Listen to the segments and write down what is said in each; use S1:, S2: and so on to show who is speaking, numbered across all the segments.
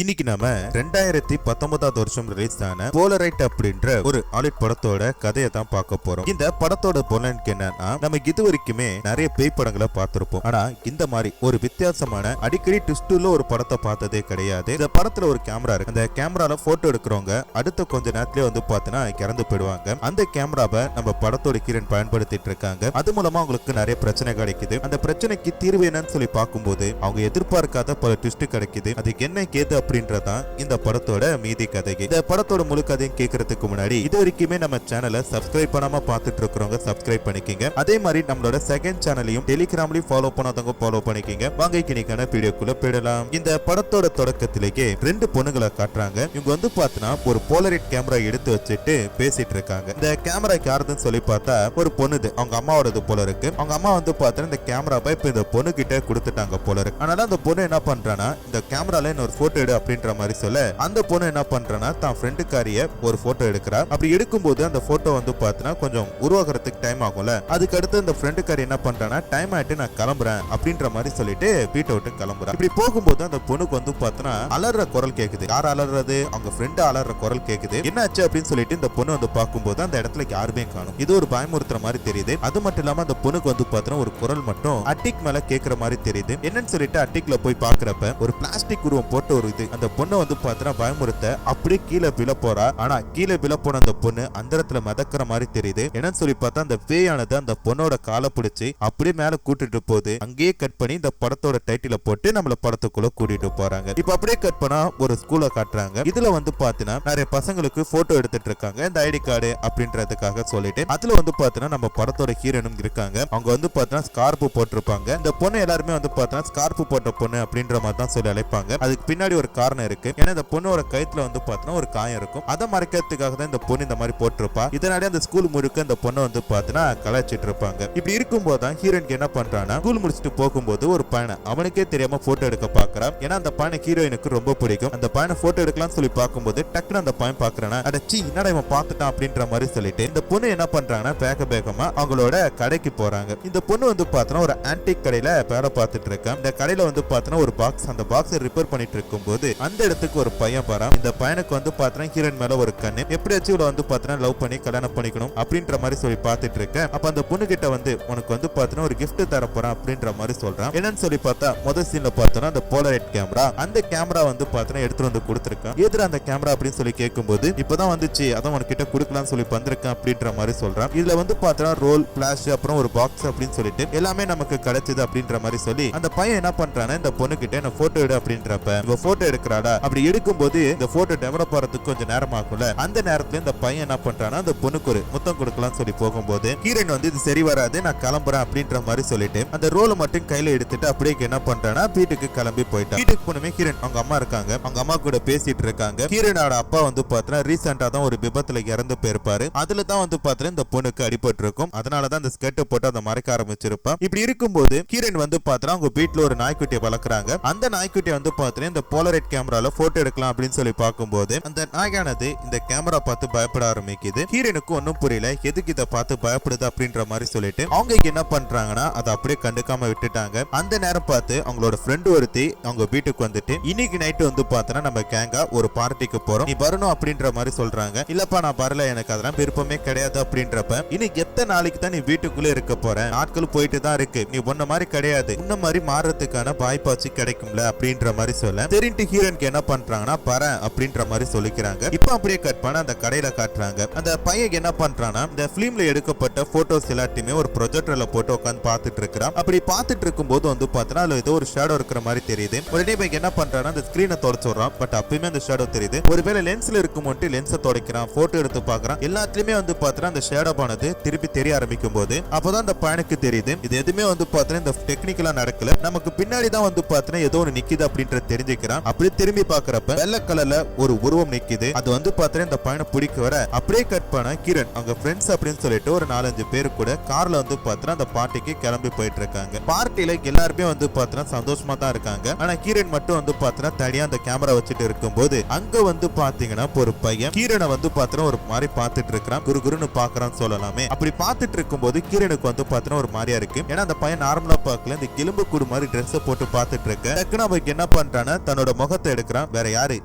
S1: இன்னைக்கு நாம 2019 வருஷம் ரிலீஸ் ஆன போலரைட் அப்படின்ற ஒரு ஹாலிவுட் படத்தோட கதையை தான் பார்க்க போறோம். இந்த படத்தோட பொலனுக்கு என்னன்னா, நம்ம இது வரைக்குமே நிறைய பேய் படங்களை பார்த்திருப்போம். ஆனா இந்த மாதிரி ஒரு வித்தியாசமான அடிக்கடி ட்விஸ்டுல ஒரு படத்தை பார்த்ததே கிடையாது. இந்த படத்துல ஒரு கேமரா இருக்கு. அந்த கேமரால போட்டோ எடுக்கிறவங்க அடுத்த கொஞ்ச நேரத்திலே வந்து பார்த்தீங்கன்னா இறந்து போயிடுவாங்க. அந்த கேமராவை நம்ம படத்தோட ஹீரோயின் பயன்படுத்திட்டு இருக்காங்க. அது மூலமா அவங்களுக்கு நிறைய பிரச்சனை கிடைக்குது. அந்த பிரச்சனைக்கு தீர்வு என்னன்னு சொல்லி பார்க்கும்போது அவங்க எதிர்பார்க்காத பல ட்விஸ்ட் கிடைக்குது. அதுக்கு என்ன கேது அப்படின்றதான் இந்த படத்தோட மீதி கதை. இந்த படத்தோட முழு கதையும் கேட்கறதுக்கு முன்னாடி இது வரைக்குமே நம்ம சேனலை சப்ஸ்கிரைப் பண்ணாம பார்த்துட்டு இருக்கிறவங்க சப்ஸ்கிரைப் பண்ணிக்கங்க. அதே மாதிரி நம்மளோட செகண்ட் சேனலையும் டெலிகிராம்லயும் ஃபாலோ பண்ணாதவங்க ஃபாலோ பண்ணிக்கங்க. வாங்க இன்னைக்கான வீடியோக்குள்ள போயிடலாம். இந்த படத்தோட தொடக்கத்திலேயே ரெண்டு பொண்ணுங்களை காட்டுறாங்க. இவங்க வந்து பார்த்தா ஒரு போலரைட் கேமரா எடுத்து வச்சுட்டு பேசிட்டு இருக்காங்க. இந்த கேமரா யாருதுன்னு சொல்லி பார்த்தா ஒரு பொண்ணுது, அவங்க அம்மாவோடது போல இருக்கு. அவங்க அம்மா வந்து பார்த்தா இந்த கேமராவை இப்ப இந்த பொண்ணு கிட்ட கொடுத்துட்டாங்க போல இருக்கு. அதனால அந்த பொண்ணு என்ன பண்றானா, இந்த கேமரால ஒரு போட்டோ எடு அப்படின்ற மாதிரி சொல்ல, அந்த பொண்ணு என்ன பண்றனா தான் ஃப்ரெண்டுக்காரிய ஒரு போட்டோ எடுக்கிறா. அப்படி எடுக்கும்போது அந்த போட்டோ வந்து பார்த்தா கொஞ்சம் உருவாகிறதுக்கு டைம் ஆகும்ல. அதுக்கு அடுத்து அந்த ஃப்ரெண்டுக்காரி என்ன பண்றானா, டைம் ஆயிட்டு நான் கிளம்புறேன் அப்படின்ற மாதிரி சொல்லிட்டு வீட்டை விட்டு கிளம்புறா. இப்படி போகும்போது அந்த பொண்ணுக்கு வந்து பார்த்தா அலற குரல் கேக்குது. யார் அலறது? அவங்க ஃப்ரெண்டு அலற குரல் கேக்குது. என்னாச்சு அப்படின்னு சொல்லிட்டு இந்த பொண்ணு வந்து பார்க்கும்போது அந்த இடத்துல யாருமே காணும். இது ஒரு பயமுறுத்துற மாதிரி தெரியுது. அது மட்டும் இல்லாம அந்த பொண்ணுக்கு வந்து பார்த்தா ஒரு குரல் மட்டும் அட்டிக் மேல கேட்கிற மாதிரி தெரியுது. என்னன்னு சொல்லிட்டு அட்டிக்ல போய் பாக்குறப்ப ஒரு பிளாஸ்டிக் உருவம் போட்டு ஒரு இது அந்த பொண்ணை வந்து பார்த்தா பயமுறுத்த அப்படியே கீழே விழ போறா. ஆனா கீழே விழ போன அந்த பொண்ணு அந்த இடத்துல மிதக்கிற மாதிரி தெரியுது. என்னன்னு சொல்லி பார்த்தா அந்த பேயானது அந்த பொண்ணோட காலை பிடிச்சு அப்படியே மேல கூட்டிட்டு போகுது. அங்கேயே கட் பண்ணி இந்த படத்தோட டைட்டில போட்டு நம்மள படத்துக்குள்ள கூட்டிட்டு போறாங்க. இப்ப அப்படியே கட் பண்ணா ஒரு ஸ்கூலை காட்டுறாங்க. இதுல வந்து பாத்தீங்கன்னா நிறைய பசங்களுக்கு போட்டோ எடுத்துட்டு இருக்காங்க இந்த ஐடி கார்டு அப்படின்றதுக்காக சொல்லிட்டு. அதுல வந்து பாத்தீங்கன்னா நம்ம படத்தோட ஹீரோனும் இருக்காங்க. அவங்க வந்து பாத்தீங்கன்னா ஸ்கார்ப் போட்டிருப்பாங்க. இந்த பொண்ணு எல்லாருமே வந்து பாத்தீங்கன்னா ஸ்கார்ப் போட்ட பொண்ணு அப்படின்ற மாதிரி தான் சொல்லி அழைப்பாங்க. அதுக்கு பின்னாடி ஒரு காரணம் இருக்கு. ஏன்னா இந்த பொண்ணோட கழுத்துல வந்து பாத்தீங்கன்னா ஒரு காயம் இருக்கும். அதை மறைக்கிறதுக்காக தான் இந்த பொண்ணு இந்த மாதிரி போட்டிருப்பா. இதனாலே அந்த ஸ்கூல் முழுக்க இந்த பொண்ணை வந்து பாத்தீங்கன்னா கலாய்ச்சிட்டு இருப்பாங்க. இப்படி இருக்கும்போது தான் ஹீரோயினுக்கு என்ன பண்றானா, ஸ்கூல் முடிச்சுட்டு போகும்போது ஒரு பையனை அவனுக்கே தெரியாம போட்டோ எடுக்க பாக்குறான். ஏன்னா அந்த பையனை ஹீரோயினுக்கு ரொம்ப பிடிக்கும். அந்த பையனை போட்டோ எடுக்கலாம்னு சொல்லி பார்க்கும்போது டக்குன்னு அந்த பையன் பாக்குறானா, அடச்சி என்னடா இவன் பார்த்துட்டான் அப்படின்ற மாதிரி சொல்லிட்டு இந்த பொண்ணு என்ன பண்றாங்கன்னா வேகமா அவங்களோட கடைக்கு போறாங்க. இந்த பொண்ணு வந்து பாத்தீங்கன்னா ஒரு ஆன்டிக் கடையில வேலை பார்த்துட்டு இருக்கேன். இந்த கடையில வந்து பாத்தீங்கன்னா ஒரு பாக்ஸ், அந்த பாக்ஸ் ரிப்பேர் பண்ணிட்டு இருக்கும்போது அந்த இடத்துக்கு ஒரு பையன் வரான். இந்த பையனுக்கு வந்து பாத்தீங்கன்னா ஹீரோயின் மேல ஒரு கண்ணு, எப்படியாச்சும் இவளை வந்து பாத்தீங்கன்னா லவ் பண்ணி கல்யாணம் பண்ணிக்கணும் அப்படின்ற மாதிரி சொல்லி பார்த்துட்டு இருக்கேன். அப்ப அந்த பொண்ணு கிட்ட வந்து உனக்கு வந்து பாத்தீங்கன்னா ஒரு கிஃப்ட் தர போறேன் அப்படின்ற மாதிரி சொல்றான். என்னன்னு சொல்லி பார்த்தா முதல் சீன்ல பார்த்தோம்னா அந்த போலரைட் கேமரா, அந்த கேமரா வந்து பாத்தீங்கன்னா எடுத்துட்டு வந்து கொடுத்துருக்கேன். எதிர அந்த கேமரா அப்படின்னு சொல்லி கேட்கும்போது இப்பதான் வந்துச்சு, அதான் உனக்கிட்ட கொடுக்கலாம்னு சொல்லி வந்திருக்கேன் அப்படின்ற மாதிரி சொல்றான். இதுல வந்து பாத்தீங்கன்னா ரோல், பிளாஷ், அப்புறம் ஒரு பாக்ஸ் அப்படின்னு சொல்லிட்டு எல்லாமே நமக்கு கிடைச்சது அப்படின்ற மாதிரி சொல்லி அந்த பையன் என்ன பண்றானா, இந்த பொண்ணு கிட்ட என்ன போட்டோ எடு அப்படின்றப்ப இவ போட்டோ எடுக்கிறாடா. அப்படி எடுக்கும்போது இந்த போட்டோ டெவலப் ஆகிறதுக்கு கொஞ்சம் நேரம் ஆகும்ல. அந்த நேரத்துல இந்த பையன் என்ன பண்றானா, அந்த பொண்ணுக்கு ஒரு முத்தம் கொடுக்கலாம்னு சொல்லி போகும்போது ஹீரோயின் வந்து இது சரி வராது, நான் கிளம்புறேன் அப்படின்ற மாதிரி சொல்லிட்டு அந்த ரோலை மட்டும் கையில எடுத்துட்டு அப்படியே என்ன பண்றானா வீட்டுக்கு கிளம்பி போயிட்டான். வீட்டுக்கு போனமே ஹீரோயின் அவங்க அம்மா இருக்காங்க. அவங்க அம்மா கூட பேசிட்டு இருக்காங்க. ஹீரோனோட அப்பா வந்து பாத்தீங்கன்னா ரீசெண்டா தான் ஒரு விபத்துல இறந்து போயிருப்பாரு. அதுல தான் வந்து பாத்தீங்கன்னா இந்த பொண்ணுக்கு அடிபட்டு இருக்கும். அதனாலதான் அந்த ஸ்கர்ட் போட்டு அதை மறைக்க ஆரம்பிச்சிருப்பா. இப்படி இருக்கும்போது ஹீரோயின் வந்து பாத்தீங்கன்னா அவங்க வீட்டுல ஒரு நாய்க்குட்டியை வளர்க்குறாங்க. அந்த நாய்க்குட்டியை வந்து பாத்தீங்கன்னா இந்த போலரைட் கேமரால போட்டோ எடுக்கலாம் அப்படின்னு சொல்லி பார்க்கும்போது அந்த நாயானது இந்த கேமரா பார்த்து பயப்பட ஆரம்பிக்குது. ஹீரோனுக்கு ஒன்னும் புரியல, எதுக்கு இதை பார்த்து பயப்படுது அப்படின்ற மாதிரி சொல்லிட்டு அவங்க என்ன பண்றாங்கன்னா அதை அப்படியே கண்டுக்காம விட்டுட்டாங்க. அந்த நேரம் பார்த்து அவங்களோட ஃப்ரெண்டு ஒருத்தி அவங்க வீட்டுக்கு வந்துட்டு இன்னைக்கு நைட்டு வந்து பார்த்தோன்னா நம்ம கேங்கா ஒரு பார்ட்டிக்கு போறோம், நீ வரணும் அப்படின்ற மாதிரி சொல்றாங்க. இல்லப்பா நான் வரல, எனக்கு அதெல்லாம் விருப்பமே கிடையாது அப்படின்றப்ப இன்னைக்கு எத்தனை நாளைக்கு தான் நீ வீட்டுக்குள்ளே இருக்க போற, நாட்கள் போயிட்டு தான் இருக்கு, நீ ஒன்ன மாதிரி கிடையாது, உன்ன மாதிரி மாறதுக்கான வாய்ப்பாச்சு கிடைக்கும்ல அப்படின்ற மாதிரி சொல்ல தெரிஞ்சு ஹீரோனுக்கு என்ன பண்றாங்கன்னா பாரு அப்படின்ற மாதிரி சொல்லிக்கிறாங்க. இப்ப அப்படியே கட் பண்ண அந்த கடையில காட்டுறாங்க. அந்த பையன் என்ன பண்றானா, இந்த பிலிம்ல எடுக்கப்பட்ட போட்டோஸ் எல்லாத்தையுமே ஒரு ப்ரொஜெக்டர்ல போட்டு உட்காந்து பார்த்துட்டு இருக்கிறான். அப்படி பார்த்துட்டு இருக்கும்போது வந்து பார்த்தா அதுல ஏதோ ஒரு ஷேடோ இருக்கிற மாதிரி தெரியுது. உடனே பையன் என்ன பண்றானா, அந்த ஸ்கிரீனை தொடச்சுடுறான். பட் அப்பயுமே அந்த ஷேடோ தெரியுது. ஒருவேளை லென்ஸ்ல இருக்கும்போது லென்ஸை துடைக்கிறான், போட்டோ எடுத்து பாக்குறான். எல்லாத்துலயுமே வந்து பார்த்தா அந்த ஷேடோ ஆனது திருப்பி தெரிய ஆரம்பிக்கும் போது அப்பதான் அந்த பையனுக்கு தெரியுது இது எதுவுமே வந்து பார்த்தா இந்த டெக்னிக்கலா நடக்கல, நமக்கு பின்னாடி தான் வந்து பார்த்தா ஏதோ ஒரு நிக்குது அப்படின்றது தெரிஞ்சுக்கிறான். அப்படி திரும்பி பாக்குறப்ப வெள்ளை கலர்ல ஒரு உருவம் நிக்குது. அது வந்து பார்த்தா இந்த பையனை பிடிக்க வர அப்படியே கட் பண்ண கிரண் அவங்க ஃப்ரெண்ட்ஸ் அப்படின்னு சொல்லிட்டு ஒரு 4-5 பேரு கூட கார்ல வந்து பார்த்தா அந்த பார்ட்டிக்கு கிளம்பி போயிட்டு இருக்காங்க. பார்ட்டில எல்லாருமே வந்து பார்த்தா சந்தோஷமா தான் இருக்காங்க. ஆனா கிரண் மட்டும் வந்து பார்த்தா தனியா அந்த கேமரா வச்சுட்டு இருக்கும்போது அங்க வந்து பாத்தீங்கன்னா ஒரு பையன் கிரணை வந்து பார்த்தா ஒரு மாதிரி பார்த்துட்டு இருக்கிறான். குருன்னு பாக்குறான்னு சொல்லலாமே. அப்படி பார்த்துட்டு இருக்கும்போது கிரணுக்கு வந்து பார்த்தா ஒரு மாதிரியா இருக்கு. ஏன்னா அந்த பையன் நார்மலா பார்க்கல, இந்த எலும்பு கூடு மாதிரி ட்ரெஸ் போட்டு பார்த்துட்டு இருக்க. டக்குனு அவருக்கு என்ன பண்றானா, தன்னோட முகத்தை எடுக்கிறான். வேற யாரு?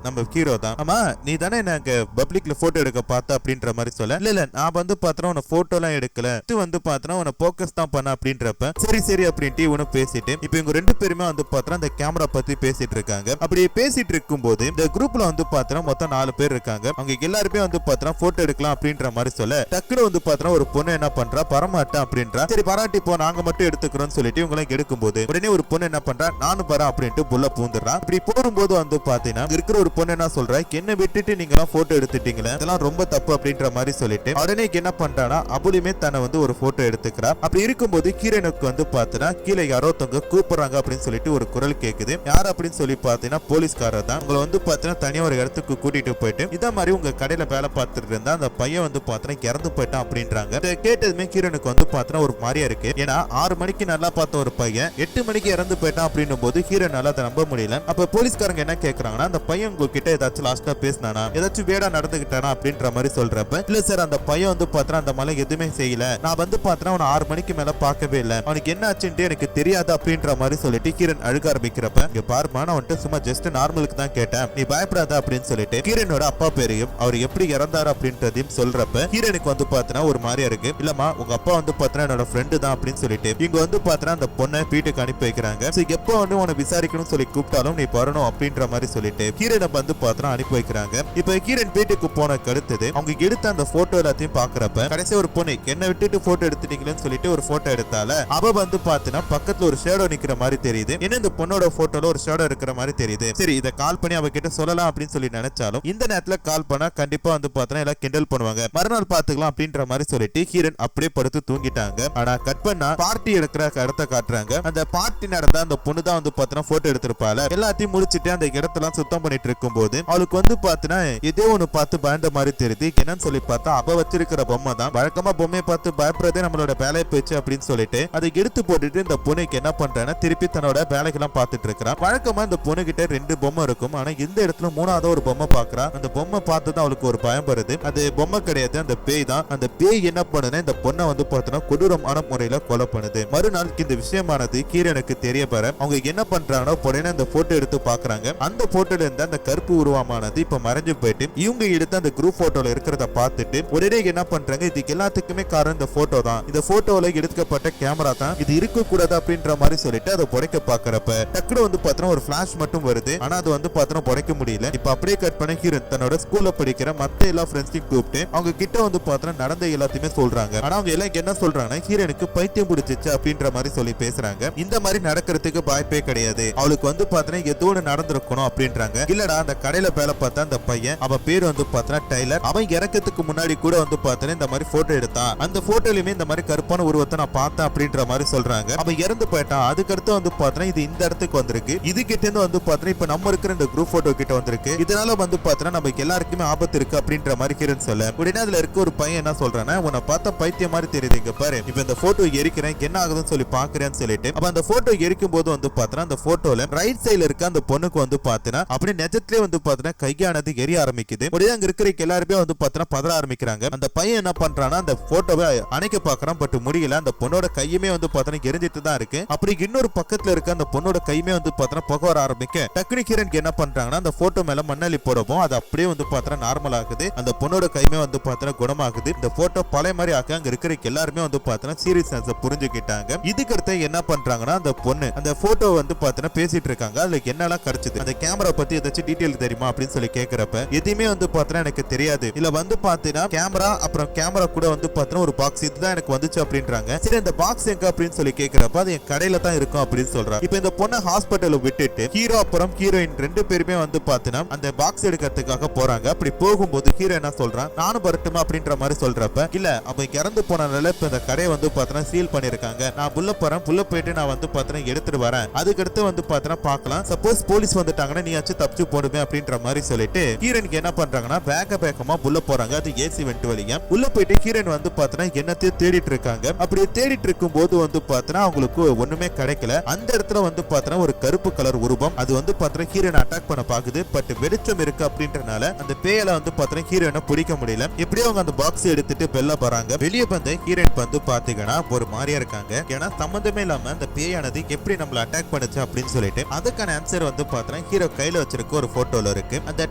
S1: நம்ம ஹீரோ தான். ஆமா, நீ தானே எனக்கு பப்ளிக்ல போட்டோ எடுக்க பார்த்த அப்படின்ற மாதிரி சொல்ல, இல்ல நான் வந்து பாத்திரம் உன போட்டோ எல்லாம் எடுக்கல, இது வந்து பாத்திரம் உன போக்கஸ் தான் பண்ண அப்படின்றப்ப சரி சரி அப்படின்ட்டு இவனு பேசிட்டு இப்ப இவங்க ரெண்டு பேருமே வந்து பாத்திரம் அந்த கேமரா பத்தி பேசிட்டு இருக்காங்க. அப்படி பேசிட்டு இருக்கும் போது இந்த குரூப்ல வந்து பாத்திரம் மொத்தம் 4 பேர் இருக்காங்க. அவங்க எல்லாருமே வந்து பாத்திரம் போட்டோ எடுக்கலாம் அப்படின்ற மாதிரி சொல்ல, டக்குனு வந்து பாத்திரம் ஒரு பொண்ணு என்ன பண்றா, பரமாட்டேன் அப்படின்றா. சரி பராட்டி போ, நாங்க மட்டும் எடுத்துக்கிறோம் சொல்லிட்டு இவங்க எல்லாம் எடுக்கும் போது உடனே ஒரு பொண்ணு என்ன பண்றா, நானும் வரேன் அப்படின்ட்டு புள்ள பூந்துடுறான். இப்படி போகும்போது வந்து பாத்தீங்கன்னா இருக்கிற ஒரு பொண்ணு என்ன சொல்றா, என்ன விட்டுட்டு நீங்க எல்லாம் போட்டோ எடுத்துட்டீங்களே, இதெல்லாம் ரொம்ப தப்பு அப்படின்ற மாதிரி சொல்லிட்டு உடனே என்ன பண்றானா அபுலிமே தன்னை வந்து ஒரு போட்டோ எடுத்துக்கிறா. அப்படி இருக்கும்போது கீரனுக்கு வந்து பாத்தீங்கன்னா கீழே யாரோ தங்க கூப்பிடுறாங்க அப்படின்னு சொல்லிட்டு ஒரு குரல் கேக்குது. யார் அப்படின்னு சொல்லி பாத்தீங்கன்னா போலீஸ்காரர் தான். உங்களை வந்து பாத்தீங்கன்னா தனியா ஒரு இடத்துக்கு கூட்டிட்டு போயிட்டு இத மாதிரி உங்க கடையில வேலை பார்த்துட்டு இருந்தா அந்த பையன் வந்து பாத்தீங்கன்னா இறந்து போயிட்டான் அப்படின்றாங்க. இதை கேட்டதுமே கீரனுக்கு வந்து பாத்தீங்கன்னா ஒரு மாதிரியா இருக்கு. ஏன்னா 6 மணிக்கு நல்லா பார்த்த ஒரு பையன் 8 மணிக்கு இறந்து போயிட்டான் அப்படின்னும் போது ஹீரோனால அதை நம்ப முடியல. அப்ப போலீஸ்காரங்க என்ன கேக்குறாங்கன்னா, அந்த பையன் உங்ககிட்ட ஏதாச்சும் லாஸ்டா பேசினானா, ஏதாச்சும் வேடா நடந்துகிட்டானா அப்படின்ற மாதிரி சொல்றப்ப, இல்ல சார் அந்த பையன் வந்து பாத்தீங்கன்னா அந்த மாதிரி எதுவுமே செய்யல, நான் வந்து பாத்தீங்கன்னா அவனை 6 மணிக்கு மேல பார்க்கவே இல்லை, அவனுக்கு என்ன ஆச்சுன்னு எனக்கு தெரியாது அப்படின்ற மாதிரி சொல்லிட்டு கீரன் அழுக ஆரம்பிக்கிறப்ப, இங்க பாருமா நான் வந்துட்டு சும்மா ஜஸ்ட் நார்மலுக்கு தான் கேட்டேன், நீ பயப்படாத அப்படின்னு சொல்லிட்டு கீரனோட அப்பா பேரையும் அவர் எப்படி இறந்தாரு அப்படின்றதையும் சொல்றப்ப கீரனுக்கு வந்து பாத்தீங்கன்னா ஒரு மாதிரியா இருக்கு. இல்லமா உங்க அப்பா வந்து பாத்தீங்கன்னா என்னோட ஃப்ரெண்டு தான் அப்படின்னு சொல்லிட்டு இங்க வந்து பாத்தீங்கன்னா அந்த பொண்ணை வீட்டுக்கு அனுப்பி வைக்கிறாங்க. எப்போ வந்து உன விசாரிக்கணும் சொல்லி கூப்பிட்டாலும் நீ வரணும் அப்படின்ற மாதிரி சொல்லிட்டு கீரனை வந்து பாத்தீங்கன்னா அனுப்பி வைக்கிறாங்க. இப்ப கீரன் வீட்டுக்கு போன கடுத்தது அவங்க எடுத்த அந்த போட்டோ எல்லாத்தையும் பாக்குறப்ப கடைசி ஒரு பொண்ணு என்ன விட்டுட்டு போட்டோ எடுத்துட்டீங்களன்னு சொல்லிட்டு ஒரு போட்டோ எடுத்தால அவ வந்து பாத்தீங்கன்னா பக்கத்துல ஒரு ஷேடோ நிக்கிற மாதிரி தெரியுது. என்ன இந்த பொண்ணோட போட்டோல ஒரு ஷேடோ இருக்கிற மாதிரி தெரியுது. சரி இதை கால் பண்ணி அவகிட்ட சொல்லலாம் அப்படின்னு சொல்லி நினைச்சாலும் இந்த நேரத்துல கால் பண்ணா கண்டிப்பா வந்து பாத்தீங்கன்னா எல்லாம் கிண்டல் பண்ணுவாங்க, மறுநாள் பாத்துக்கலாம் அப்படின்ற மாதிரி சொல்லிட்டு ஹீரன் அப்படியே படுத்து தூங்கிட்டாங்க. ஆனா கட் பண்ணா பார்ட்டி எடுக்கிற இடத்த காட்டுறாங்க. அந்த பார்ட்டி நடந்த அந்த பொண்ணு தான் வந்து பாத்தீங்கன்னா போட்டோ எடுத்திருப்பால, எல்லாத்தையும் முடிச்சிட்டு அந்த இடத்தெல்லாம் சுத்தம் பண்ணிட்டு இருக்கும் போது அவளுக்கு வந்து பாத்தீங்கன்னா ஏதோ ஒண்ணு பார்த்து பயந்த மாதிரி தெரியுது. என்னன்னு சொல்லி பார்த்தா அவ வச்சிருக்கிற பொம்மை தான். வழக்கமா பொம்மையை பார்த்து பயப்படுறதே நம்மளோட வேலையை போச்சு அப்படின்னு சொல்லிட்டு அதை எடுத்து போட்டுட்டு இந்த பொண்ணுக்கு என்ன பண்றான்னா திருப்பி தன்னோட வேலைக்கெல்லாம் பார்த்துட்டு இருக்கிறான். வழக்கமா இந்த பொண்ணு கிட்ட 2 பொம்மை இருக்கும். ஆனா இந்த இடத்துல 3ஆவது ஒரு பொம்மை பாக்குறா. அந்த பொம்மை பார்த்ததும் அவளுக்கு ஒரு பயம் வருது. அது பொம்மை கிடையாது, அந்த பேய் தான். அந்த பேய் என்ன பண்ணுதுன்னா இந்த பொண்ணை வந்து பார்த்தோன்னா கொடூரமான முறையில கொலை பண்ணுது. மறுநாள் இந்த விஷயமானது கீரனுக்கு தெரிய பெற அவங்க என்ன பண்றாங்கன்னா உடனே அந்த போட்டோ எடுத்து பாக்குறாங்க. அந்த போட்டோல இருந்த அந்த கருப்பு உருவமானது இப்ப மறைஞ்சு போயிட்டு இவங்க எடுத்து அந்த குரூப் போட்டோல இருக்கிறத பார்த்துட்டு உடனே என்ன பண்றாங்க, இதுக்கு எல்லாத்துக்குமே காரணம் இந்த போட்டோ தான், இந்த போட்டோல எடுக்கப்பட்ட கேமரா தான், இது இருக்க கூடாது அப்படின்ற மாதிரி சொல்லிட்டு அதை புடைக்க பாக்குறப்ப டக்குனு வந்து பாத்தீங்கன்னா ஒரு பிளாஷ் மட்டும் வருது. ஆனா அது வந்து பாத்தீங்கன்னா புடைக்க முடியல. இப்ப அப்படியே கட் பண்ண ஹீரோன் தன்னோட ஸ்கூல்ல படிக்கிற மத்த எல்லா ஃப்ரெண்ட்ஸையும் கூப்பிட்டு அவங்க கிட்ட வந்து பாத்தீங்கன்னா நடந்த எல்லாத்தையுமே சொல்றாங்க. ஆனா அவங்க எல்லாம் என்ன சொல்றாங்கன்னா ஹீரோனுக்கு பைத்தியம் பிடிச்சிச்சு அப்படின்ற மாதிரி சொல்லி பேசுறாங்க. இந்த மாதிரி நடக்கிறதுக்கு வாய்ப்பே கிடையாது, அவளுக்கு வந்து பாத்தீங்கன்னா ஏதோ ஒன்று நடந்திருக்கணும் அப்படின்றாங்க. இல்லடா அந்த கடையில வேலை பார்த்தா அந்த பையன், அவன் பேர் வந்து பாத்தீங்கன்னா டைலர், அவன் இறக்கத்துக்கு முன்னாடி கூட வந்து பாத்தீங்கன்னா இந்த மாதிரி போட்டோ எடுத்தான், அந்த போட்டோலயுமே இந்த மாதிரி கருப்பான உருவத்தை நான் பார்த்தேன் அப்படின்ற மாதிரி சொல்றாங்க. அவன் இறந்து போயிட்டான். அதுக்கடுத்து வந்து பாத்தீங்கன்னா இது இந்த இடத்துக்கு வந்திருக்கு, இது கிட்ட இருந்து வந்து பாத்தீங்கன்னா இப்ப நம்ம இருக்கிற இந்த குரூப் போட்டோ கிட்ட வந்திருக்கு, இதனால வந்து பாத்தீங்கன்னா நமக்கு எல்லாருக்குமே ஆபத்து இருக்கு அப்படின்ற மாதிரி ஹீரோன் சொல்ல உடனே அதுல இருக்க ஒரு பையன் என்ன சொல்றானா, உன்னை பார்த்தா பைத்தியம் மாதிரி தெரியுது, இங்க பாரு இப்ப இந்த போட்டோ எரிக்கிறேன் என்ன ஆகுதுன்னு சொல்லி பாக்குறேன்னு சொல்லிட்டு அப்ப அந்த போட்டோ எரிக்கும் போது வந்து பாத்தீங்கன்னா அந்த போட்டோல ரைட் சைடுல இருக்க அந்த பொண்ணுக்கு வந்து பாத்தீங்கன்னா அப்படி நெஜத்திலே வந்து பாத்தீங்கன்னா கையானது எரிய ஆரம்பிக்குது. உடனே அங்க இருக்கிற எல்லாருமே வந்து பாத்தீங்கன்னா பதற ஆரம்பிக்கிறாங்க. அந்த பையன் என்ன பண்றானா அந்த போட்டோவை அணைக்க பாக்குறான், பட் முடியல. அந்த பொண்ணோட கையுமே வந்து பாத்தீங்கன்னா எரிஞ்சிட்டு தான் இருக்கு. அப்படி இன்னொரு பக்கத்துல இருக்க அந்த பொண்ணோட கையுமே வந்து பாத்தீங்கன்னா புக வர ஆரம்பிக்க டக்குனு ஹீரோனுக்கு என்ன பண்றாங்கன்னா அந்த போட்டோ மேல மண்ணலி போடவும் அது அப்படியே வந்து பாத்தீங்கன்னா நார்மல் ஆகுது. அந்த பொண்ணோட கையுமே வந்து பாத்தீங்கன்னா குணமாகுது. இந்த போட்டோ பழைய மாதிரி ஆக்க அங்க இருக்கிற எல்லாருமே வந்து பாத்தீங்கன்னா சீரியஸ்னஸ் புரிஞ்சுக்கிட்டாங்க. இதுக்கு அடுத்து என்ன பண்றாங்கன்னா அந்த பொண்ணு அந்த போட்டோ வந்து பாத்தீங்கன்னா பேசிட்டு இருக்காங்க. அதுல என்னெல்லாம் கிடைச்சது, அந்த கேமரா பத்தி ஏதாச்சும் டீடைல் தெரியுமா அப்படின்னு சொல்லி கேக்குறப்ப எதுவுமே வந்து பாத்தீங்கன்னா எனக்கு தெரியாது, இல்ல வந்து பாத்தீங்கன்னா கேமரா அப்புறம் கேமரா கூட வந்து பாத்தீங்கன்னா ஒரு பாக்ஸ் இதுதான் எனக்கு வந்துச்சு அப்படின்றாங்க. சரி இந்த பாக்ஸ் எங்க அப்படின்னு சொல்லி கேக்குறப்ப அது என் கடையில தான் இருக்கும் அப்படின்னு சொல்றாங்க. இப்ப இந்த பொண்ணை ஹாஸ்பிட்டல் விட்டுட்டு ஹீரோ அப்புறம் ஹீரோயின் 2 பேருமே வந்து பாத்தீங்கன்னா அந்த பாக்ஸ் எடுக்கிறதுக்காக போறாங்க. அப்படி போகும்போது ஹீரோ என்ன சொல்றான், நானும் வரட்டுமா அப்படின்ற மாதிரி சொல்றப்ப இல்ல அப்ப இறந்து போனனால இப்ப இந்த கடையை வந்து பாத்தீங்கன்னா சீல் பண்ணிருக்காங்க, நான் புள்ள போறேன், புள்ள போயிட்டு நான் வந்து பாத்தீங்கன்னா எடுத்துட்டு வரேன், அதுக்கடுத்து வந்து பாத்தீங்கன்னா பார்க்கலாம், சப்போஸ் போலீஸ் வந்துட்டாங்கன்னா நீயாச்சும் தப்பிச்சு போடுவேன் அப்படின்ற மாதிரி சொல்லிட்டு ஹீரோனுக்கு என்ன பண்றாங்கன்னா வேகமா புள்ள போறாங்க. அது ஏசி வெண்ட் வழியா உள்ள போயிட்டு ஹீரோயின் வந்து பாத்தீங்கன்னா என்னத்தையும் தேடிட்டு இருக்காங்க. அப்படி தேடிட்டு இருக்கும் போது வந்து பாத்தீங்கன்னா அவங்களுக்கு ஒண்ணுமே கிடைக்கல. அந்த இடத்துல வந்து பாத்தீங்கன்னா ஒரு கருப்பு கலர் உருவம் அது வந்து பாத்தீங்கன்னா ஹீரோயின் அட்டாக் பண்ண பாக்குது. பட் வெளிச்சம் இருக்கு அப்படின்றனால அந்த பேயல வந்து பாத்தீங்கன்னா ஹீரோயினை பிடிக்க முடியல. எப்படியோ அவங்க அந்த பாக்ஸ் எடுத்துட்டு வெளில போறாங்க. வெளியே வந்து ஹீரோயின் வந்து பாத்தீங்கன்னா ஒரு மாதிரியா இருக்காங்க. ஏன்னா சம்பந்தமே இல்லாம அந்த பேயானது எப்படி நம்மள அட்டாக் பண்ணுச்சு அப்படின்னு சொல்லிட்டு அதுக்கான ஆன்சர் வந்து பாத்தீங்கன்னா பாத்தீங்கன்னா ஹீரோ கையில வச்சிருக்க ஒரு போட்டோல இருக்கு. அந்த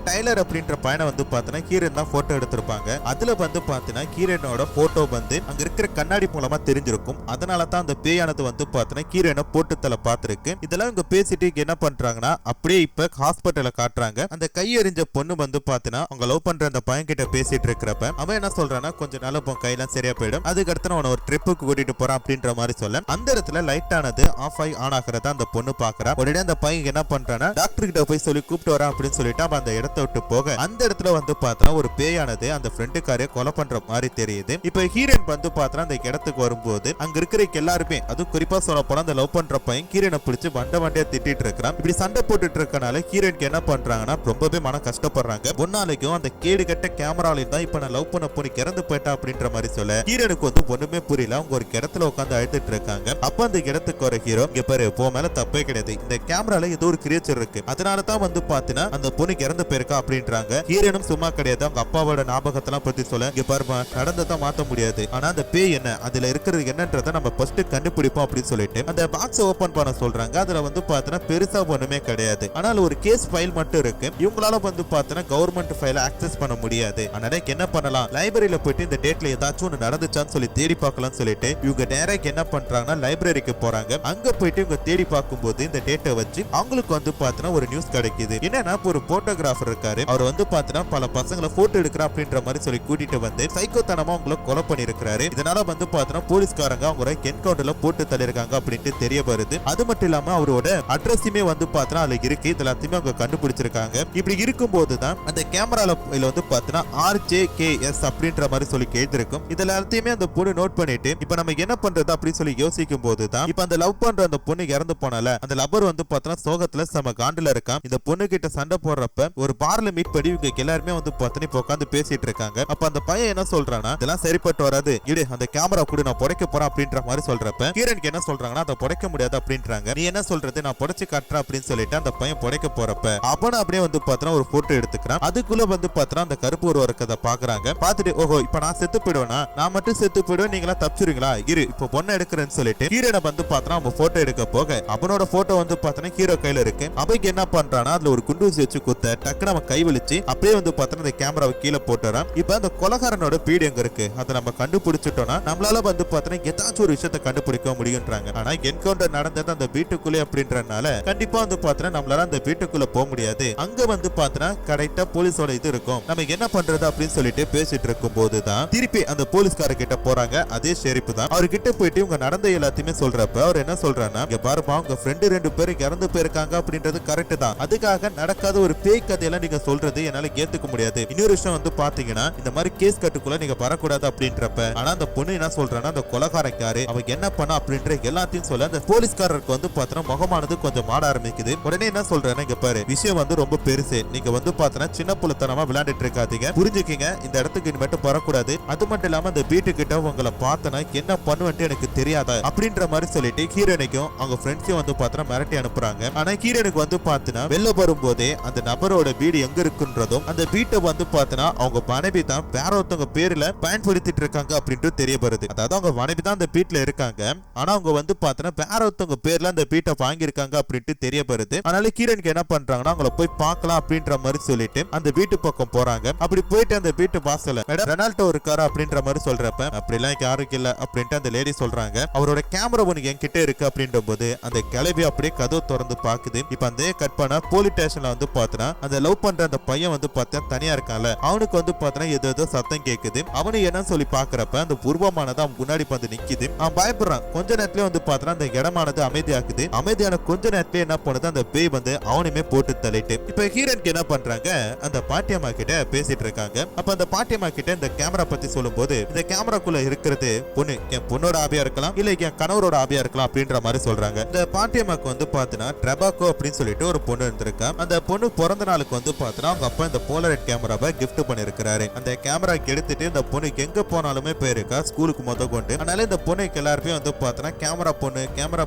S1: டைலர் அப்படின்ற பையனை வந்து பாத்தீங்கன்னா ஹீரோயின் தான் போட்டோ எடுத்திருப்பாங்க. அதுல வந்து பாத்தீங்கன்னா ஹீரோயினோட போட்டோ வந்து அங்க இருக்கிற கண்ணாடி மூலமா தெரிஞ்சிருக்கும். அதனால தான் அந்த பேயானது வந்து பாத்தீங்கன்னா ஹீரோயினை போட்டு தலை பார்த்திருக்கு. இதெல்லாம் இங்க பேசிட்டு என்ன பண்றாங்கன்னா அப்படியே இப்ப ஹாஸ்பிட்டல காட்டுறாங்க. அந்த கையெறிஞ்ச பொண்ணு வந்து பாத்தீங்கன்னா அவங்க லவ் பண்ற அந்த பையன் கிட்ட பேசிட்டு இருக்கிறப்ப அவன் என்ன சொல்றான்னா கொஞ்ச நாள் உன் கையெல்லாம் சரியா போயிடும், அதுக்கடுத்து அவனை ஒரு ட்ரிப்புக்கு கூட்டிட்டு போறான் அப்படின்ற மாதிரி சொல்ல அந்த இடத்துல லைட் ஆனது ஆஃப் ஆன் ஆகிறத அந்த பொண்ணு பாக்குறா. உடனே அந்த பையன் என்ன பண்றான்னா டாக்டர் கிட்ட போய் சொல்லி கூப்பிட்டு வரா அப்படின்னு சொல்லிட்டு அவன் அந்த இடத்த விட்டு போக அந்த இடத்துல வந்து பார்த்தா ஒரு பேயானது அந்த ஃப்ரெண்டுக்காரே கொலை பண்ற மாதிரி தெரியுது. இப்ப ஹீரோயின் வந்து பார்த்தா அந்த இடத்துக்கு வரும்போது அங்க இருக்கிற எல்லாருமே அதுவும் குறிப்பா சொல்ல போனா அந்த லவ் பண்ற பையன் ஹீரோயினை பிடிச்சு வண்டையா திட்டிட்டு இருக்கான். இப்படி சண்டை போட்டுட்டு இருக்கனால ஹீரோயினுக்கு என்ன பண்றாங்கன்னா ரொம்பவே மன கஷ்டப்படுறாங்க. ஒன்னாலைக்கும் அந்த கேடு கட்ட கேமராலையும் தான் இப்ப நான் லவ் பண்ண பொண்ணு இறந்து போயிட்டா அப்படின்ற மாதிரி சொல்ல ஹீரோனுக்கு வந்து ஒண்ணுமே புரியல. அவங்க ஒரு இடத்துல உட்காந்து அழுதுட்டு இருக்காங்க. அப்ப அந்த இடத்துக்கு ஒரு ஹீரோ இங்க பாரு போ மேல தப்பே கிடையாது, இந்த கேமரால ஏதோ ஒரு கிரியேச்சர் இருக்கு, அதனாலதான் வந்து பாத்தீங்கன்னா அந்த பொண்ணு இறந்து போயிருக்கா அப்படின்றாங்க. ஹீரோனும் சும்மா கிடையாது, அவங்க அப்பாவோட ஞாபகத்தெல்லாம் பத்தி சொல்ல இங்க பாருமா நடந்ததான் மாத்த முடியாது, ஆனா அந்த பேய் என்ன அதுல இருக்கிறது என்னன்றதை நம்ம ஃபர்ஸ்ட் கண்டுபிடிப்போம் அப்படின்னு சொல்லிட்டு அந்த பாக்ஸ் ஓபன் பண்ண சொல்றாங்க. அதுல வந்து பாத்தீங்கன்னா பெருசா ஒண்ணுமே கிடையாது, ஆனால் ஒரு கேஸ் ஃபைல் மட்டும் இருக்கு. இவங்களால வந்து பாத்தீங்கன்னா கவர்மெண்ட் ஃபைலை ஆக்சஸ் பண்ண முடியாது. அதனால என்ன பண்ணலாம், லைப்ரரியில போயிட்டு இந்த டேட்ல ஏதாச்சும் ஒன்று நடந்துச்சான்னு சொல்லி தேடி பார்க்கலாம்னு சொல்லிட்டு இவங்க டைரக்ட் என்ன பண்றாங்கன்னா லைப்ரரிக்கு போறாங்க. அங்க போயிட்டு இவங்க தேடி பார்க்கும்போது இந்த டேட்டை வச்சு அவங்களுக்கு வந்து பாத்தீங்கன்னா ஒரு நியூஸ் கிடைக்குது. என்னன்னா ஒரு போட்டோகிராஃபர் இருக்காரு, அவர் வந்து பாத்தீங்கன்னா பல பசங்களை போட்டோ எடுக்கிறா அப்படின்ற மாதிரி சொல்லி கூட்டிட்டு வந்து சைக்கோத்தனமா அவங்களை கொலை பண்ணிருக்காரு. இதனால வந்து பாத்தீங்கன்னா போலீஸ்காரங்க அவங்க என்கவுண்டர்ல போட்டு தள்ளிருக்காங்க அப்படின்ட்டு தெரிய வருது. அது மட்டும் இல்லாம அவரோட அட்ரஸுமே வந்து பாத்தீங்கன்னா அதுல இருக்கு, இது எல்லாத்தையுமே அவங்க கண்டுபிடிச்சிருக்காங்க. இப்படி இருக்கும்போது தான் அந்த கேமரால வந்து பாத்தீங்கன்னா RJKS அப்படின்ற மாதிரி சொல்லி கேட்டிருக்கும். இது எல்லாத்தையுமே அந்த பொண்ணு நோட் பண்ணிட்டு இப்ப நம்ம என்ன பண்றது அப்படின்னு சொல்லி யோசிக்கும் போது தான் இப்ப அந்த லவ் பண்ற அந்த பொண்ணு இறந்து போனால அந்த லவர் வந்து பாத்தீங்கன்னா சோகத்துல செம காண்டுல இருக்கான். இந்த பொண்ணு கிட்ட சண்டை போடுறப்ப ஒரு பார்ல மீட் பண்ணி இவங்க எல்லாருமே வந்து பாத்தீங்கன்னா இப்ப உட்காந்து பேசிட்டு இருக்காங்க. அப்ப அந்த பையன் என்ன சொல்றானா இதெல்லாம் சரிப்பட்டு வராது, இடு அந்த கேமரா கூட நான் புடைக்க போறேன் அப்படின்ற மாதிரி சொல்றப்ப ஹீரோனுக்கு என்ன சொல்றாங்கன்னா அதை புடைக்க முடியாது அப்படின்றாங்க. நீ என்ன சொல்றது, நான் புடைச்சு காட்டுறேன் அப்படின்னு சொல்லிட்டு அந்த பையன் புடைக்க போறப்ப அவனை அப்படியே வந்து பாத்தீங்கன்னா ஒரு போட்டோ எடுத்துக்கிறான். அதுக்குள்ள வந்து பாத்தீங்கன்னா அந்த கருப்பு ஒரு இருக்கதை பாக்குறாங்க. பாத்துட்டு ஓஹோ இப்ப நான் செத்து போயிடுவேனா, நான் மட்டும் செத்து போயிடுவேன், நீங்களா தப்பிச்சிருங்களா, இரு இப்ப பொண்ணை எடுக்கிறேன்னு சொல்லிட்டு ஹீரோனை வந்து பாத்தீங்கன்னா அவன் போட்டோ எடுக்க போக அவனோட போட்டோ வந்து பாத்தீங்கன்னா ஹீரோ கையில இருக்கு. அவைக்கு என்ன பண்றானா அதுல ஒரு குண்டூசி வச்சு குத்த டக்குனு அவன் கை வலிச்சு அப்படியே வந்து பாத்தீங்கன்னா அந்த கேமராவை கீழே போட்டுறான். இப்ப அந்த கொலகாரனோட பீடு எங்க இருக்கு அதை நம்ம கண்டுபிடிச்சிட்டோம்னா நம்மளால வந்து பாத்தீங்கன்னா ஏதாச்சும் ஒரு விஷயத்தை கண்டுபிடிக்க முடியும்ன்றாங்க. ஆனா என்கவுண்டர் நடந்தது அந்த வீட்டுக்குள்ளே அப்படின்றனால கண்டிப்பா வந்து பாத்தீங்கன்னா நம்மளால அந்த வீட்டுக்குள்ள போக முடியாது. அங்க வந்து பாத்தீங்கன்னா கரெக்டா போலீஸோட இது இருக்கும், நம்ம என்ன பண்றது அப்படின்னு சொல்லிட்டு பேசிட்டு இருக்கும் போதுதான் திருப்பி அந்த போலீஸ்கார கிட்ட போறாங்க. அதே ஷெரீப் தான் அவர்கிட்ட போயிட்டு இவங்க நடந்த எல்லாத்தையுமே சொல்றப்ப அவர் என்ன சொல்றாருன்னா இங்க பாருப்பா உங்க ஃப்ரெண்டு 2 பேரும் இறந்து போயிருக்காங்க அப்படின்றது கரெக்ட் தான், அதுக்காக நடக்காத ஒரு பேய் கதையெல்லாம் நீங்க சொல்றது என்னால ஏத்துக்க முடியாது. இன்னொரு விஷயம் வந்து பாத்தீங்கன்னா இந்த மாதிரி கேஸ் கட்டுக்குள்ள நீங்க வரக்கூடாது அப்படின்றப்ப ஆனா அந்த பொண்ணு என்ன சொல்றான்னா அந்த கொலகாரக்காரு அவங்க என்ன பண்ணா அப்படின்ற எல்லாத்தையும் சொல்ல அந்த போலீஸ்காரருக்கு வந்து பாத்தீங்கன்னா முகமானது கொஞ்சம் மாட ஆரம்பிக்குது. உடனே என்ன சொல்றேன்னா இங்க பாரு விஷயம் வந்து ரொம்ப பெருசு, நீங்க வந்து பாத்தீங்கன்னா சின்ன புலத்தனமா விளையாண்டுட்டு இருக்காதீங்க, புரிஞ்சுக்கீங்க, இந்த இடத்துக்கு இனிமேட்டு வரக்கூடாது, அது மட்டும் இல்லாம அந்த வீட்டு கிட்ட உங்களை பார்த்தனா என்ன பண்ணுவேன்ட்டு எனக்கு தெரியாதா அப்படின்ற மாதிரி சொல்லிட்டு ஹீரோனுக்கும் அவங்க ஃப்ரெண்ட்ஸையும் வந்து பாத்தீங்கன்னா மிரட்டி அனுப்புறாங்க. ஆனா ஹீரோனுக்கு வந்து பாத்தீங்கன்னா வெளில வரும்போதே அந்த நபரோட வீடு எங்க இருக்குன்றதும் அந்த வீட்டை வந்து பாத்தீங்கன்னா அவங்க மனைவி தான் வேற ஒருத்தவங்க பேர்ல பயன்படுத்திட்டு இருக்காங்க அப்படின்ட்டு தெரிய வருது. அதாவது அவங்க மனைவி தான் அந்த வீட்டுல இருக்காங்க, ஆனா அவங்க வந்து பாத்தீங்கன்னா வேற ஒருத்தவங்க பேர்ல அந்த வீட்டை வாங்கியிருக்காங்க அப்படின்ட்டு தெரிய வருது. அதனால ஹீரோனுக்கு என்ன பண்றாங்கன்னா அவங்கள போய் பார்க்கலாம் அப்படின்ற மாதிரி சொல்லிட்டு அந்த வீட்டு பக்கம் போறாங்க. அப்படி போயிட்டு அந்த வீட்டு வாசல ரெனால்டோ இருக்காரு அப்படின்ற மாதிரி சொல்றப்ப அப்படிலாம் யாருக்கு இல்ல அப்படின்ட்டு அந்த லேடி சொல்றாங்க. அவரோட கேமரா ஒண்ணு என்கிட்ட இருக்கு அப்படின்ற போது அந்த கிளவி அப்படியே கதவு திறந்து பாக்குது. இப்ப அந்த கட் பண்ண போலீஸ் ஸ்டேஷன்ல வந்து பாத்தீங்கன்னா அந்த லவ் பண்ற அந்த பையன் வந்து பார்த்தா தனியா இருக்கான்ல அவனுக்கு வந்து பாத்தீங்கன்னா ஏதோ சத்தம் கேக்குது. அவனு என்ன சொல்லி பாக்குறப்ப அந்த உருவமானது அவன் முன்னாடி வந்து நிக்குது. அவன் பயப்படுறான். கொஞ்ச நேரத்துல வந்து பாத்தீங்கன்னா அந்த இடமானது அமைதியாக்குது. அமைதியான கொஞ்ச நேரத்துல என்ன பண்ணுது அந்த பேய் வந்து அவனுமே போட்டு தள்ளிட்டு இப்ப ஹீரோனுக்கு என்ன பண்றாங்க அந்த பாட்டியம்மா கிட்ட பேசிட்டு இருக்காங்க. அப்ப அந்த பாட்டியம்மா கிட்ட இந்த கேமரா பத்தி சொல்லும் போது இந்த கேமராக்குள்ள இருக்கிறது பொண்ணு என் பொண்ணோட ஆவியா இருக்கலாம் இல்ல என் கணவரோட ஆவியா இருக்கலாம் அப்படின்ற மாதிரி சொல்றாங்க. இந்த பாட்டியம்மாக்கு வந்து பாத்தீங்கன்னா ட்ரெபாக்கோ அப்படின்னு சொல்லிட்டு ஒரு பொண்ணு இருந்திருக்கா. அந்த பொண்ணு பிறந்த நாளுக்கு வந்து பாத்தீங்கன்னா அவங்க அப்பா இந்த போலரைட் கேமராவை கிஃப்ட் பண்ணிருக்கிறாரு. அந்த கேமரா எடுத்துட்டு இந்த பொண்ணு எங்க போனாலுமே போயிருக்கா ஸ்கூலுக்கு முத கொண்டு. அதனால இந்த பொண்ணுக்கு எல்லாருமே வந்து பாத்தீங்கன்னா கேமரா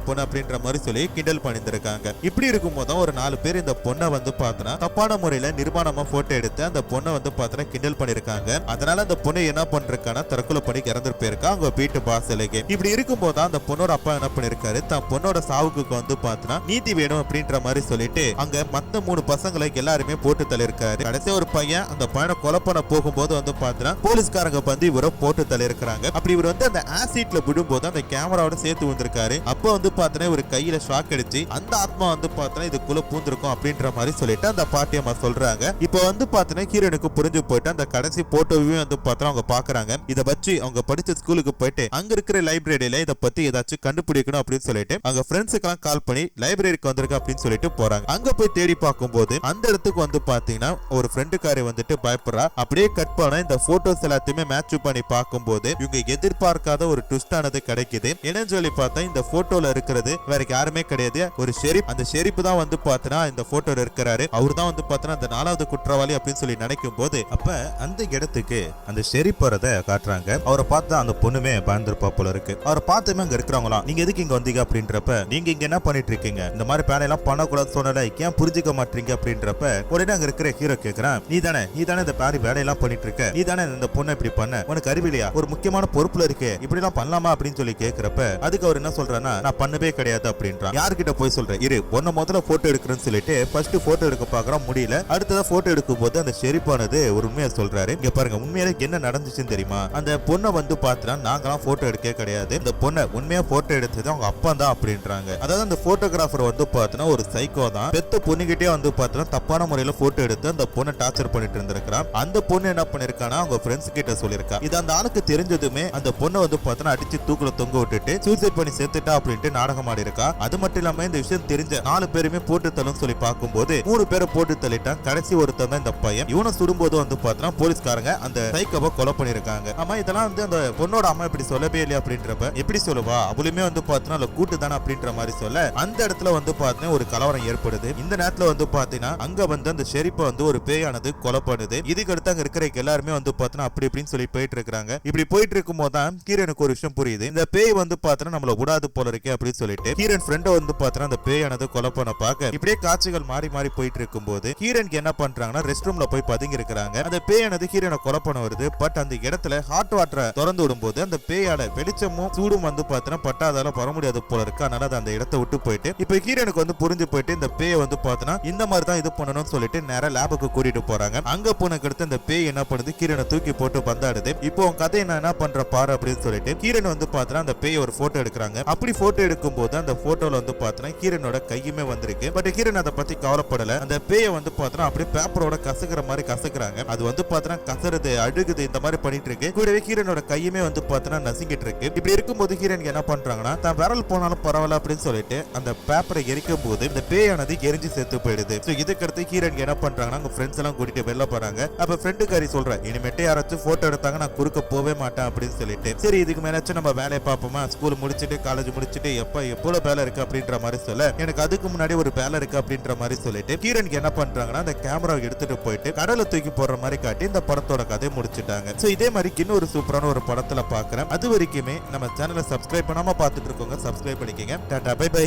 S1: பொண்ணு அப்படின்ற மாதிரி சொல்லி கிண்டல் பண்ணிருக்காங்க. இப்படி இருக்கும் போது ஒரு 4 பேர் இந்த பொண்ணை வந்து பாத்தீங்கன்னா தப்பான முறையில நிர்மாணமா போட்டோ எடுத்து அந்த பொண்ணை வந்து பாத்தீங்கன்னா கிண்டல் பண்ணிருக்காங்க. அதனால அந்த பொண்ணு என்ன பண்றாங்கன்னா தற்கொலை பண்ணி இறந்து எடுத்துட்டு போயிருக்கா அவங்க வீட்டு வாசலுக்கு. இப்படி இருக்கும்போது அந்த பொண்ணோட அப்பா என்ன பண்ணிருக்காரு, தான் பொண்ணோட சாவுக்கு வந்து பாத்தீங்கன்னா நீதி வேணும் அப்படின்ற மாதிரி சொல்லிட்டு அங்க மத்த 3 பசங்களை எல்லாருமே போட்டு தள்ளிருக்காரு. கடைசி ஒரு பையன் அந்த பையனை கொலை பண்ண போகும்போது வந்து பாத்தீங்கன்னா போலீஸ்காரங்க வந்து இவரை போட்டு தள்ளிருக்காங்க. அப்படி இவர் வந்து அந்த ஆசிட்ல விடும்போது அந்த கேமராவோட சேர்த்து வந்திருக்காரு. அப்ப வந்து பாத்தீங்கன்னா ஒரு கையில ஷாக் அடிச்சு அந்த ஆத்மா வந்து பாத்தீங்கன்னா இதுக்குள்ள பூந்திருக்கும் அப்படின்ற மாதிரி சொல்லிட்டு அந்த பாட்டியம்மா சொல்றாங்க. இப்ப வந்து பாத்தீங்கன்னா ஹீரோனுக்கு புரிஞ்சு போயிட்டு அந்த கடைசி போட்டோவையும் வந்து பாத்தீங்கன்னா அவங்க பாக்குறாங்க. இத வச்சு அவங்க படிச்ச ஸ்கூலுக்கு போயிட்டு அங்க இருக்கிற லைப்ரரியில இத பத்தி ஏதாச்சும் கண்டுபிடிக்கணும் அப்படின்னு சொல்லிட்டு அவங்க ஃப்ரெண்ட்ஸுக்கெல்லாம் கால் பண்ணி லைப்ரரிக்கு வந்திருக்க அப்படின்னு சொல்லிட்டு போறாங்க. அங்க போய் தேடி பார்க்கும்போது அந்த இடத்துக்கு வந்து பாத்தீங்கன்னா ஒரு ஃப்ரெண்டுக்காரி வந்துட்டு பயப்படுறா. அப்படியே கட் பண்ண இந்த போட்டோஸ் எல்லாத்தையுமே மேட்ச் பண்ணி பார்க்கும்போது இவங்க எதிர்பார்க்காத ஒரு ட்விஸ்ட் ஆனது கிடைக்குது. என்னன்னு சொல்லி பார்த்தா இந்த போட்டோல இருக்கிறது வேற யாருமே கிடையாது, ஒரு ஷெரீப். அந்த ஷெரீப் தான் வந்து பாத்தீங்கன்னா இந்த போட்டோல இருக்கிறாரு. அவர் தான் வந்து பாத்தீங்கன்னா அந்த 4வது குற்றவாளி அப்படின்னு சொல்லி நினைக்கும் போது அப்ப அந்த இடத்துக்கு அந்த ஷெரீப் வரத காட்டுறாங்க. அவரை பார்த்து அந்த பொண்ணுமே பயந்துருப்பா போல இருக்கு. அவரை பார்த்துமே அங்க இருக்கிறவங்களாம் நீங்க எதுக்கு இங்க வந்தீங்க அப்படின்றப்ப நீங்க இங்க என்ன பண்ணிட்டு இருக்கீங்க, இந்த மாதிரி வேலையெல்லாம் பண்ணக்கூடாது சொன்னல ஏன் புரிஞ்சுக்க மாட்டீங்க அப்படின்றப்ப உடனே அங்க இருக்கிற ஹீரோ கேக்குறான், நீ தானே இந்த பாரி வேலையெல்லாம் பண்ணிட்டு இருக்க, நீ தானே இந்த பொண்ணை இப்படி பண்ண, உனக்கு அறிவிலையா, ஒரு முக்கியமான பொறுப்புல இருக்கு, இப்படி எல்லாம் பண்ணலாமா அப்படின்னு சொல்லி கேக்குறப்ப அதுக்கு அவர் என்ன சொல்றான்னா நான் பண்ணவே கிடையாது அப்படின்றான். யார்கிட்ட போய் சொல்றேன், இரு உன்ன முதல்ல போட்டோ எடுக்கிறேன்னு சொல்லிட்டு ஃபர்ஸ்ட் போட்டோ எடுக்க பாக்குறான், முடியல. அடுத்ததா போட்டோ எடுக்கும் போது அந்த ஷெரீப்பானது ஒரு உண்மையை சொல்றாரு. இங்க பாருங்க உண்மையிலே என்ன நடந்துச்சுன்னு தெரியுமா, அந்த பொண்ணை வந்து பாத்தீங்கன்னா நாங்களாம் போட்டோ எடுக்க கிடையாது, இந்த பொண்ணை உண்மையா போட்டோ எடுத்தது அவங்க அப்பா தான் அப்படின்றாங்க. அதாவது அந்த போட்டோகிராஃபர் வந்து பாத்தீங்கன்னா ஒரு சைக்கோ தான், பெத்த பொண்ணுகிட்டே வந்து பாத்தீங்கன்னா தப்பான முறையில போட்டோ எடுத்து அந்த பொண்ணை டார்ச்சர் பண்ணிட்டு இருந்திருக்கான். அந்த பொண்ணு என்ன பண்ணிருக்கானா அவங்க ஃப்ரெண்ட்ஸ் கிட்ட சொல்லிருக்கா. இது அந்த ஆளுக்கு தெரிஞ்சதுமே அந்த பொண்ணை வந்து பாத்தீங்கன்னா அடிச்சு தூக்குல தொங்க விட்டுட்டு சூசைட் பண்ணி சேர்த்துட்டா அப்படின்ட்டு நாடகம் ஆடி இருக்கா. அது மட்டும் இல்லாம இந்த விஷயம் தெரிஞ்ச 4 பேருமே போட்டு தள்ளும் சொல்லி பார்க்கும்போது 3 பேரை போட்டு தள்ளிட்டான். கடைசி ஒருத்தன் தான் இந்த பையன். இவனை சுடும்போது வந்து பாத்தீங்கன்னா போலீஸ்காரங்க அந்த சைக்கோவை கொலை பண்ணிருக்காங்க. ஆமா இதெல்லாம் வந்து அந்த பொண்ணோட அம்மா இப்படி சொல்லவே இல்லையா அப்படின்றப்ப எப்படி சொல்லுவா, அவளுமே வந்து பாத்தீங்கன்னா கூட்டு தானே அப்படின்ற மாதிரி சொல்ல அந்த இடத்துல வந்து பாத்தீங்கன்னா ஒரு கலவரம் ஏற்படுது. இந்த நேரத்துல வந்து பாத்தீங்கன்னா அங்க வந்து அந்த ஷெரீப்பை வந்து ஒரு பேயானது கொலை பண்ணுது. இதுக்கு அடுத்து அங்க இருக்கிற எல்லாருமே வந்து பாத்தீங்கன்னா அப்படி இப்படின்னு சொல்லி போயிட்டு இருக்காங்க. இப்படி போயிட்டு இருக்கும் போது தான் ஹீரோனுக்கு ஒரு விஷயம் புரியுது, இந்த பேய் வந்து பாத்தீங்கன்னா நம்மள விடாது போல இருக்கே அப்படின்னு சொல்லிட்டு ஹீரோன் ஃப்ரெண்டை வந்து பாத்தீங்கன்னா அந்த பேயானது கொலை பண்ண பார்க்க இப்படியே காட்சிகள் மாறி மாறி போயிட்டு இருக்கும் போது ஹீரோனுக்கு என்ன பண்றாங்கன்னா ரெஸ்ட் ரூம்ல போய் பதுங்கி இருக்கிறாங்க. அந்த பேயானது ஹீரோனை கொலை பண்ண வருது. பட் அந்த இடத்துல ஹாட் வாட்டரை திறந்து விடும்போது அந்த பேயால வெளிச்சமும் சூடும் வந்து பாத்தீங்கன்னா பட்டாதால வர முடியாது போல இருக்கு. அதனால அந்த இடத்தை விட்டு போயிட்டு இப்ப ஹீரோனுக்கு வந்து புரிஞ்சு போயிட்டு இந்த பேயை வந்து பாத்தீங்கன்னா இந்த மாதிரி தான் இது பண்ணணும்னு சொல்லிட்டு நேரா லேபுக்கு கூட்டிட்டு போறாங்க. அங்க போனக்கு அடுத்து அந்த பேய் என்ன பண்ணுது, ஹீரோனை தூக்கி போட்டு பந்தாடுது. இப்போ கதை என்ன பண்ற பாரு அப்படின்னு சொல்லிட்டு ஹீரோன் வந்து பாத்தீங்கன்னா அந்த பேய் ஒரு போட்டோ எடுக்கிறாங்க. அப்படி போட்டோ எடுக்கும் போது அந்த போட்டோல வந்து பாத்தீங்கன்னா ஹீரோனோட கையுமே வந்திருக்கு. பட் ஹீரோன் அதை பத்தி கவலைப்படல. அந்த பேயை வந்து பாத்தீங்கன்னா அப்படியே பேப்பரோட கசக்குற மாதிரி கசக்குறாங்க. அது வந்து பாத்தீங்கன்னா கசருது அழுகுது இந்த மாதிரி பண்ணிட்டு இருக்கு. கூடவே ஹீரோனோட கையுமே வந்து பாத்தீங்கன்னா நசுங்கிட்டு இருக்கு. இப்படி இருக்கும்போது ஹீரோன் என்ன பண்றாங்கன்னா தான் விரல் போனாலும் பரவாயில்ல அப்படின்னு சொல்லிட்டு அந்த பேப்பரை எரிக்கும் போது இந்த பேயானது எரிஞ்சு செத்து போயிடுது. இதுக்கு அடுத்து ஹீரோன் என்ன பண்றாங்கன்னா அவங்க ஃப்ரெண்ட்ஸ் எல்லாம் கூட்டிட்டு வெளில போறாங்க. அப்ப ஃப்ரெண்டுக்காரி சொல்ற இனிமேட்டு யாராச்சும் போட்டோ எடுத்தாங்க நான் குறுக்க போவே மாட்டேன் அப்படின்னு சொல்லிட்டு சரி இதுக்கு மேலாச்சும் நம்ம வேலையை பார்ப்போமா, ஸ்கூல் முடிச்சுட்டு காலேஜ் முடிச்சுட்டு எவ்வளவு வேலை இருக்கு அப்படின்ற மாதிரி சொல்ல எனக்கு அதுக்கு முன்னாடி ஒரு வேலை இருக்கு அப்படின்ற மாதிரி சொல்லிட்டு ஹீரோனுக்கு என்ன பண்றாங்கன்னா அந்த கேமராவை எடுத்துட்டு போயிட்டு கடலை தூக்கி போடுற மாதிரி காட்டி இந்த படத்தோட கதையை முடிச்சுட்டாங்க. சோ இதே மாதிரி இன்னொரு சூப்பரான ஒரு படத்துல பாக்குறேன். அது வரைக்குமே நம்ம சேனலை சப்ஸ்கிரைப் பண்ணாம பாத்துட்டு இருக்கோங்க, சப்ஸ்கிரைப் பண்ணிக்கங்க. Tata bye by.